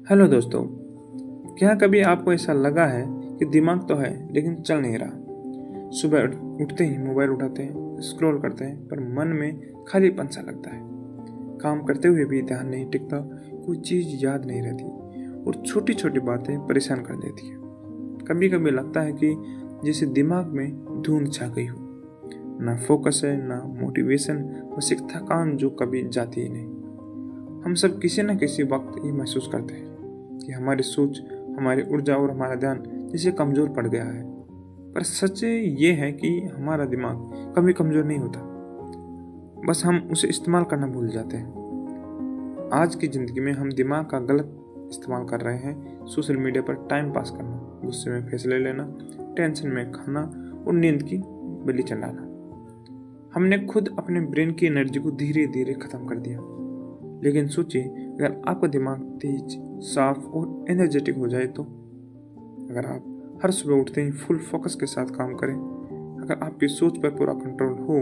Hello दोस्तों, क्या कभी आपको ऐसा लगा है कि दिमाग तो है लेकिन चल नहीं रहा। सुबह उठते ही मोबाइल उठाते हैं, स्क्रॉल करते हैं, पर मन में खालीपन सा लगता है। काम करते हुए भी ध्यान नहीं टिकता, कोई चीज़ याद नहीं रहती और छोटी छोटी बातें परेशान कर देती हैं। कभी कभी लगता है कि जैसे दिमाग में धुंध छा गई हो, ना फोकस है ना मोटिवेशन, बस एक थकान जो कभी जाती ही नहीं। हम सब किसी न किसी वक्त ये महसूस करते हैं कि हमारी सोच, हमारी ऊर्जा और हमारा ध्यान जैसे कमजोर पड़ गया है। पर सच ये है कि हमारा दिमाग कभी कमजोर नहीं होता, बस हम उसे इस्तेमाल करना भूल जाते हैं। आज की जिंदगी में हम दिमाग का गलत इस्तेमाल कर रहे हैं। सोशल मीडिया पर टाइम पास करना, गुस्से में फैसले लेना, टेंशन में खाना और नींद की बलि चढ़ाना। हमने खुद अपने ब्रेन की एनर्जी को धीरे धीरे खत्म कर दिया। लेकिन सोचिए, अगर आपका दिमाग तेज, साफ और एनर्जेटिक हो जाए तो? अगर आप हर सुबह उठते ही फुल फोकस के साथ काम करें, अगर आपकी सोच पर पूरा कंट्रोल हो,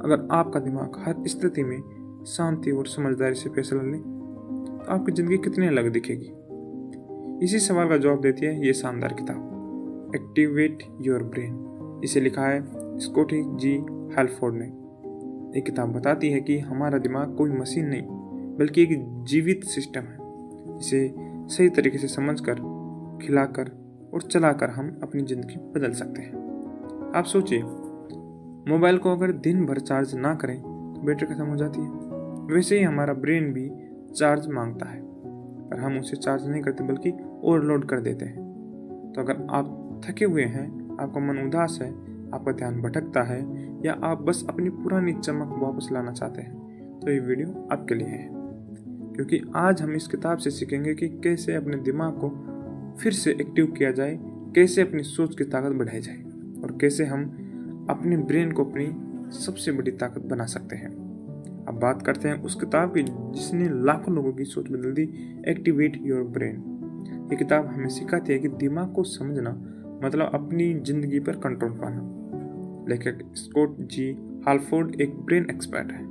अगर आपका दिमाग हर स्थिति में शांति और समझदारी से फैसला ले, तो आपकी जिंदगी कितनी अलग दिखेगी। इसी सवाल का जवाब देती है ये शानदार किताब, एक्टिवेट योर ब्रेन। इसे लिखा है स्कॉटी जी हालफोर्ड ने। ये किताब बताती है कि हमारा दिमाग कोई मशीन नहीं, बल्कि एक जीवित सिस्टम है। इसे सही तरीके से समझकर, खिलाकर और चलाकर हम अपनी जिंदगी बदल सकते हैं। आप सोचिए, मोबाइल को अगर दिन भर चार्ज ना करें तो बैटरी खत्म हो जाती है। वैसे ही हमारा ब्रेन भी चार्ज मांगता है, पर हम उसे चार्ज नहीं करते बल्कि ओवरलोड कर देते हैं। तो अगर आप थके हुए हैं, आपका मन उदास है, आपका ध्यान भटकता है, या आप बस अपनी पुरानी चमक वापस लाना चाहते हैं, तो ये वीडियो आपके लिए है। क्योंकि आज हम इस किताब से सीखेंगे कि कैसे अपने दिमाग को फिर से एक्टिव किया जाए, कैसे अपनी सोच की ताकत बढ़ाई जाए और कैसे हम अपने ब्रेन को अपनी सबसे बड़ी ताकत बना सकते हैं। अब बात करते हैं उस किताब की जिसने लाखों लोगों की सोच बदल दी, एक्टिवेट योर ब्रेन। ये किताब हमें सिखाती है कि दिमाग को समझना मतलब अपनी जिंदगी पर कंट्रोल पाना। लेखक स्कॉट जी हालफोर्ड एक ब्रेन एक्सपर्ट है।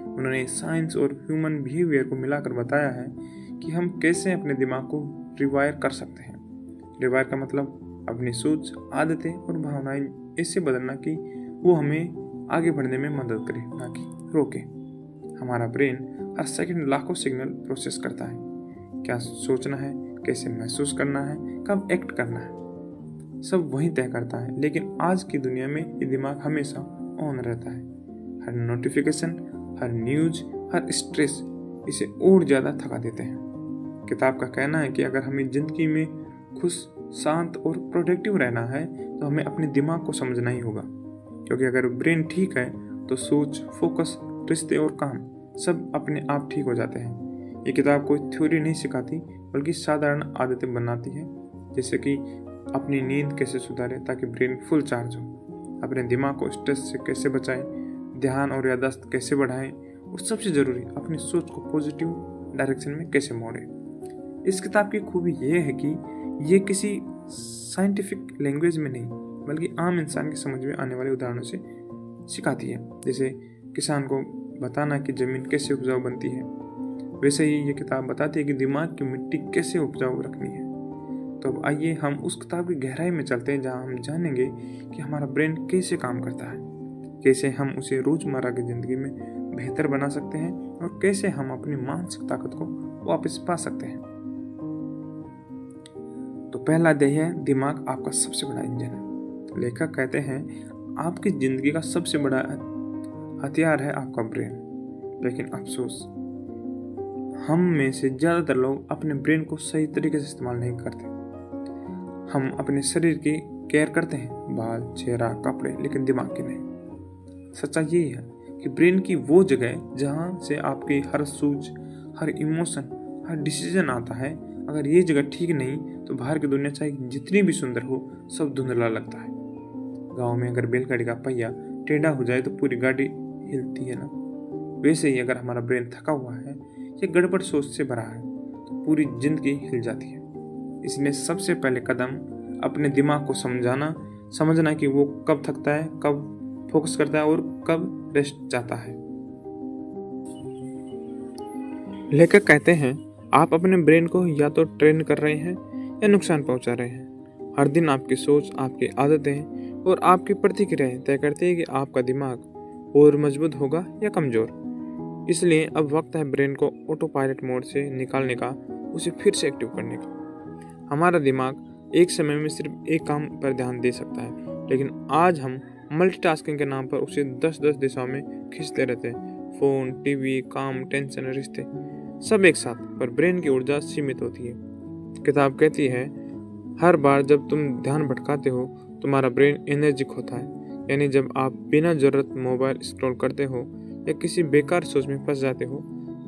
उन्होंने साइंस और ह्यूमन बिहेवियर को मिलाकर बताया है कि हम कैसे अपने दिमाग को रिवायर कर सकते हैं। रिवायर का मतलब अपनी सोच, आदतें और भावनाएं ऐसे बदलना कि वो हमें आगे बढ़ने में मदद करे, ना कि रोके। हमारा ब्रेन हर सेकंड लाखों सिग्नल प्रोसेस करता है। क्या सोचना है, कैसे महसूस करना है, कब एक्ट करना है, सब वही तय करता है। लेकिन आज की दुनिया में ये दिमाग हमेशा ऑन रहता है। हर नोटिफिकेशन, हर न्यूज, हर स्ट्रेस इसे और ज़्यादा थका देते हैं। किताब का कहना है कि अगर हमें जिंदगी में खुश, शांत और प्रोडक्टिव रहना है तो हमें अपने दिमाग को समझना ही होगा। क्योंकि अगर ब्रेन ठीक है तो सोच, फोकस, रिश्ते और काम सब अपने आप ठीक हो जाते हैं। ये किताब कोई थ्योरी नहीं सिखाती, बल्कि साधारण आदतें बनाती है, जैसे कि अपनी नींद कैसे सुधारें ताकि ब्रेन फुल चार्ज हो, अपने दिमाग को स्ट्रेस से कैसे बचाएं, ध्यान और याददाश्त कैसे बढ़ाएं, और सबसे जरूरी अपनी सोच को पॉजिटिव डायरेक्शन में कैसे मोड़ें। इस किताब की खूबी यह है कि ये किसी साइंटिफिक लैंग्वेज में नहीं, बल्कि आम इंसान की समझ में आने वाले उदाहरणों से सिखाती है। जैसे किसान को बताना कि जमीन कैसे उपजाऊ बनती है, वैसे ही ये किताब बताती है कि दिमाग की मिट्टी कैसे उपजाऊ रखनी है। तो अब आइए हम उस किताब की गहराई में चलते हैं, जहाँ हम जानेंगे कि हमारा ब्रेन कैसे काम करता है, कैसे हम उसे रोजमर्रा की जिंदगी में बेहतर बना सकते हैं और कैसे हम अपनी मानसिक ताकत को वापस पा सकते हैं। तो पहला अध्याय है, दिमाग आपका सबसे बड़ा इंजन है। लेखक कहते हैं आपकी जिंदगी का सबसे बड़ा हथियार है आपका ब्रेन। लेकिन अफसोस, हम में से ज्यादातर लोग अपने ब्रेन को सही तरीके से इस्तेमाल नहीं करते। हम अपने शरीर की केयर करते हैं, बाल, चेहरा, कपड़े, लेकिन दिमाग की नहीं। सच्चाई यही है कि ब्रेन की वो जगह है जहाँ से आपकी हर सोच, हर इमोशन, हर डिसीजन आता है। अगर ये जगह ठीक नहीं तो बाहर की दुनिया चाहे जितनी भी सुंदर हो, सब धुंधला लगता है। गांव में अगर बैलगाड़ी का पहिया टेढ़ा हो जाए तो पूरी गाड़ी हिलती है ना, वैसे ही अगर हमारा ब्रेन थका हुआ है या गड़बड़ सोच से भरा है तो पूरी जिंदगी हिल जाती है। इसलिए सबसे पहले कदम अपने दिमाग को समझना कि वो कब थकता है, कब फोकस करता है और कब रेस्ट चाहता है। लेखक कहते हैं आप अपने ब्रेन को या तो ट्रेन कर रहे हैं या नुकसान पहुंचा रहे हैं। हर दिन आपकी सोच, आपकी आदतें और आपकी प्रतिक्रियाएं तय करती है कि आपका दिमाग और मजबूत होगा या कमजोर। इसलिए अब वक्त है ब्रेन को ऑटो पायलट मोड से निकालने का, उसे फिर से एक्टिव करने का। हमारा दिमाग एक समय में सिर्फ एक काम पर ध्यान दे सकता है, लेकिन आज हम मल्टीटास्किंग के नाम पर उसे 10-10 दिशाओं में खींचते रहते हैं। फोन, टीवी, काम, टेंशन, रिश्ते, सब एक साथ, पर ब्रेन की ऊर्जा सीमित होती है। किताब कहती है, हर बार जब तुम ध्यान भटकाते हो, तुम्हारा ब्रेन एनर्जी खोता है। यानी जब आप बिना जरूरत मोबाइल स्क्रॉल करते हो या किसी बेकार सोच में फंस जाते हो,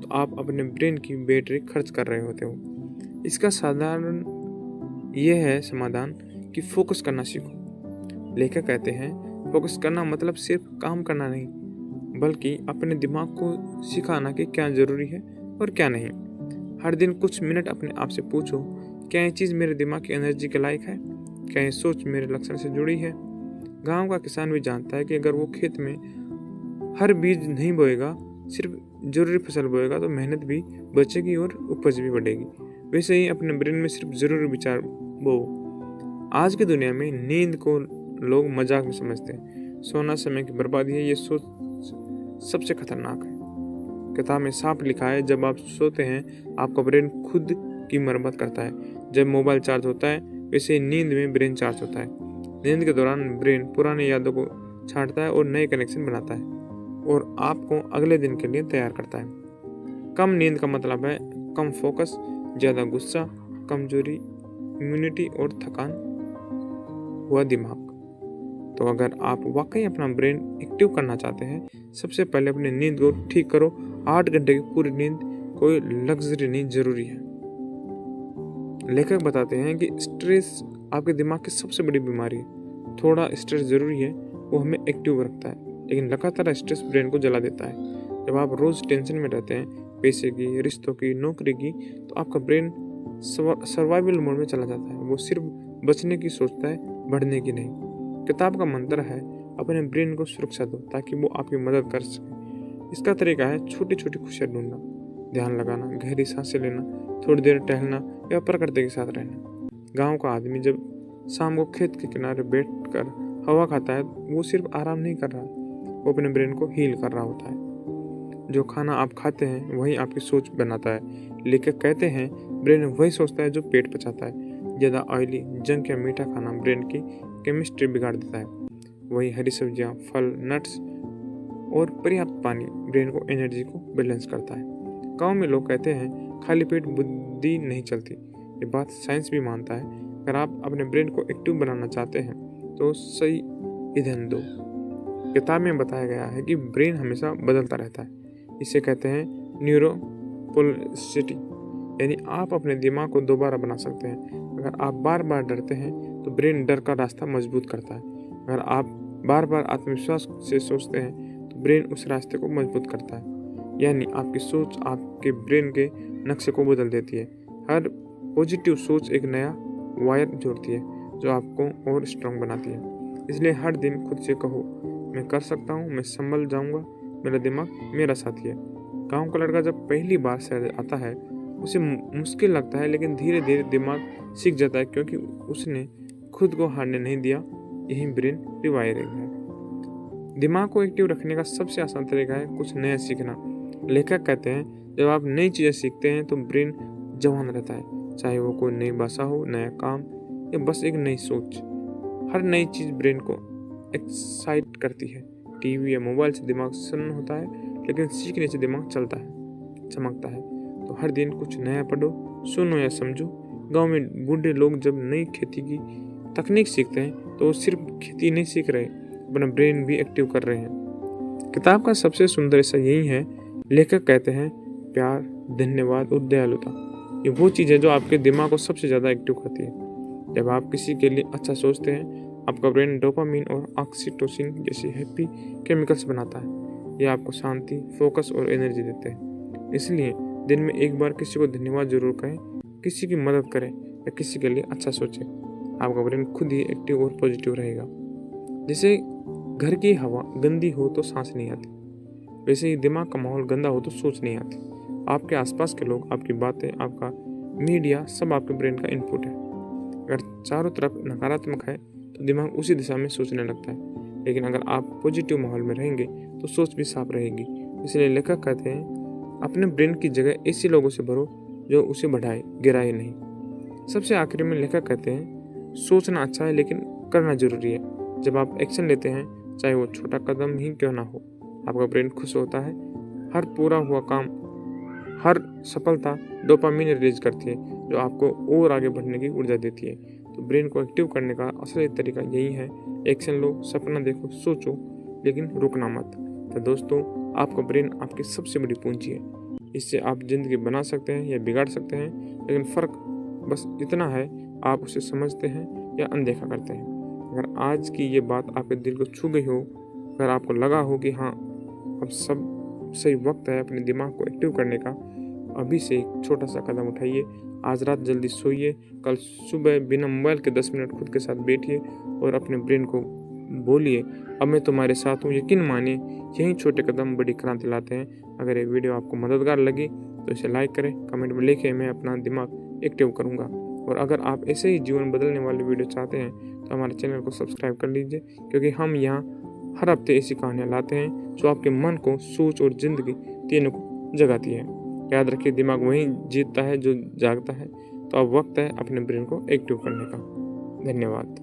तो आप अपने ब्रेन की बैटरी खर्च कर रहे होते हो। इसका साधारण यह है समाधान कि फोकस करना सीखो। लेखक कहते हैं, फोकस करना मतलब सिर्फ काम करना नहीं, बल्कि अपने दिमाग को सिखाना कि क्या जरूरी है और क्या नहीं। हर दिन कुछ मिनट अपने आप से पूछो, क्या ये चीज़ मेरे दिमाग की एनर्जी के लायक है? क्या ये सोच मेरे लक्षण से जुड़ी है? गांव का किसान भी जानता है कि अगर वो खेत में हर बीज नहीं बोएगा, सिर्फ जरूरी फसल बोएगा, तो मेहनत भी बचेगी और उपज भी बढ़ेगी। वैसे ही अपने ब्रेन में सिर्फ जरूरी विचार बो। आज की दुनिया में नींद को लोग मजाक में समझते हैं। सोना समय की बर्बादी है, ये सोच सबसे खतरनाक है। किताब में साफ लिखा है, जब आप सोते हैं आपका ब्रेन खुद की मरम्मत करता है। जब मोबाइल चार्ज होता है, वैसे ही नींद में ब्रेन चार्ज होता है। नींद के दौरान ब्रेन पुरानी यादों को छांटता है और नए कनेक्शन बनाता है और आपको अगले दिन के लिए तैयार करता है। कम नींद का मतलब है कम फोकस, ज़्यादा गुस्सा, कमजोरी इम्यूनिटी और थकान हुआ दिमाग। तो अगर आप वाकई अपना ब्रेन एक्टिव करना चाहते हैं, सबसे पहले अपनी नींद को ठीक करो। 8 घंटे की पूरी नींद कोई लग्जरी नहीं, जरूरी है। लेखक बताते हैं कि स्ट्रेस आपके दिमाग की सबसे बड़ी बीमारी है। थोड़ा स्ट्रेस जरूरी है, वो हमें एक्टिव रखता है, लेकिन लगातार स्ट्रेस ब्रेन को जला देता है। जब आप रोज टेंशन में रहते हैं, पैसे की, रिश्तों की, नौकरी की, तो आपका ब्रेन सर्वाइवल मोड में चला जाता है। वो सिर्फ बचने की सोचता है, बढ़ने की नहीं। किताब का मंत्र है, अपने ब्रेन को सुरक्षा दो ताकि वो आपकी मदद कर सके। इसका तरीका है छोटी छोटी खुशियाँ ढूंढना, ध्यान लगाना, गहरी सांसें लेना, थोड़ी देर टहलना या प्रकृति के साथ रहना। गांव का आदमी जब शाम को खेत के किनारे बैठकर हवा खाता है, वो सिर्फ आराम नहीं कर रहा, वो अपने ब्रेन को हील कर रहा होता है। जो खाना आप खाते हैं वही आपकी सोच बनाता है। लेखक कहते हैं, ब्रेन वही सोचता है जो पेट पचाता है। ज़्यादा ऑयली, जंक या मीठा खाना ब्रेन की केमिस्ट्री बिगाड़ देता है। वही हरी सब्जियां, फल, नट्स और पर्याप्त पानी ब्रेन को एनर्जी को बैलेंस करता है। गांव में लोग कहते हैं, खाली पेट बुद्धि नहीं चलती। ये बात साइंस भी मानता है। अगर आप अपने ब्रेन को एक्टिव बनाना चाहते हैं तो सही ईंधन दो। किताब में बताया गया है कि ब्रेन हमेशा बदलता रहता है। इसे कहते हैं न्यूरोप्लास्टिसिटी, यानी आप अपने दिमाग को दोबारा बना सकते हैं। अगर आप बार बार डरते हैं तो ब्रेन डर का रास्ता मजबूत करता है। अगर आप बार बार आत्मविश्वास से सोचते हैं तो ब्रेन उस रास्ते को मजबूत करता है। यानी आपकी सोच आपके ब्रेन के नक्शे को बदल देती है। हर पॉजिटिव सोच एक नया वायर जोड़ती है जो आपको और स्ट्रांग बनाती है। इसलिए हर दिन खुद से कहो, मैं कर सकता हूँ, मैं संभल जाऊँगा, मेरा दिमाग मेरा साथी है। गाँव का लड़का जब पहली बार शहर आता है, उसे मुश्किल लगता है, लेकिन धीरे धीरे दिमाग सीख जाता है, क्योंकि उसने खुद को हारने नहीं दिया। यही ब्रेन रिवायरिंग है। दिमाग को एक्टिव रखने का सबसे आसान तरीका है कुछ नया सीखना। लेखक कहते हैं, जब आप नई चीज़ें सीखते हैं तो ब्रेन जवान रहता है, चाहे वो कोई नई भाषा हो, नया काम या बस एक नई सोच। हर नई चीज़ ब्रेन को एक्साइट करती है। टीवी या मोबाइल से दिमाग सन्न होता है, लेकिन सीखने से दिमाग चलता है, चमकता है। तो हर दिन कुछ नया पढ़ो, सुनो या समझो। गांव में बूढ़े लोग जब नई खेती की तकनीक सीखते हैं तो वो सिर्फ खेती नहीं सीख रहे, अपना ब्रेन भी एक्टिव कर रहे हैं। किताब का सबसे सुंदर हिस्सा यही है। लेखक कहते हैं, प्यार, धन्यवाद और दयालुता, ये वो चीज़ है जो आपके दिमाग को सबसे ज़्यादा एक्टिव करती है। जब आप किसी के लिए अच्छा सोचते हैं, आपका ब्रेन डोपामिन और ऑक्सीटोसिन जैसी हैप्पी केमिकल्स बनाता है। ये आपको शांति, फोकस और एनर्जी देते हैं। इसलिए दिन में एक बार किसी को धन्यवाद जरूर कहें, किसी की मदद करें या किसी के लिए अच्छा सोचें। आपका ब्रेन खुद ही एक्टिव और पॉजिटिव रहेगा। जैसे घर की हवा गंदी हो तो सांस नहीं आती, वैसे ही दिमाग का माहौल गंदा हो तो सोच नहीं आती। आपके आसपास के लोग, आपकी बातें, आपका मीडिया, सब आपके ब्रेन का इनपुट है। अगर चारों तरफ नकारात्मक है तो दिमाग उसी दिशा में सोचने लगता है, लेकिन अगर आप पॉजिटिव माहौल में रहेंगे तो सोच भी साफ रहेगी। इसलिए लेखक कहते हैं, अपने ब्रेन की जगह ऐसे लोगों से भरो जो उसे बढ़ाए, गिराए नहीं। सबसे आखिरी में लेखक कहते हैं, सोचना अच्छा है लेकिन करना जरूरी है। जब आप एक्शन लेते हैं, चाहे वो छोटा कदम ही क्यों ना हो, आपका ब्रेन खुश होता है। हर पूरा हुआ काम, हर सफलता डोपामिन रिलीज करती है, जो आपको और आगे बढ़ने की ऊर्जा देती है। तो ब्रेन को एक्टिव करने का असली तरीका यही है, एक्शन लो, सपना देखो, सोचो, लेकिन रुकना मत। तो दोस्तों, आपका ब्रेन आपकी सबसे बड़ी पूंजी है। इससे आप जिंदगी बना सकते हैं या बिगाड़ सकते हैं, लेकिन फ़र्क बस इतना है, आप उसे समझते हैं या अनदेखा करते हैं। अगर आज की ये बात आपके दिल को छू गई हो, अगर आपको लगा हो कि हाँ, अब सब सही वक्त है अपने दिमाग को एक्टिव करने का, अभी से एक छोटा सा कदम उठाइए। आज रात जल्दी सोइए, कल सुबह बिना मोबाइल के 10 मिनट खुद के साथ बैठिए और अपने ब्रेन को बोलिए, अब मैं तुम्हारे साथ हूँ। यकीन मानिए, यही छोटे कदम बड़ी क्रांति लाते हैं। अगर ये वीडियो आपको मददगार लगी तो इसे लाइक करें, कमेंट में लिखें, मैं अपना दिमाग एक्टिव करूँगा। और अगर आप ऐसे ही जीवन बदलने वाले वीडियो चाहते हैं तो हमारे चैनल को सब्सक्राइब कर लीजिए, क्योंकि हम यहाँ हर हफ्ते ऐसी कहानियाँ लाते हैं जो आपके मन को, सोच और जिंदगी तीनों को जगाती है। याद रखिए, दिमाग वही जीतता है जो जागता है। तो अब वक्त है अपने ब्रेन को एक्टिव करने का। धन्यवाद।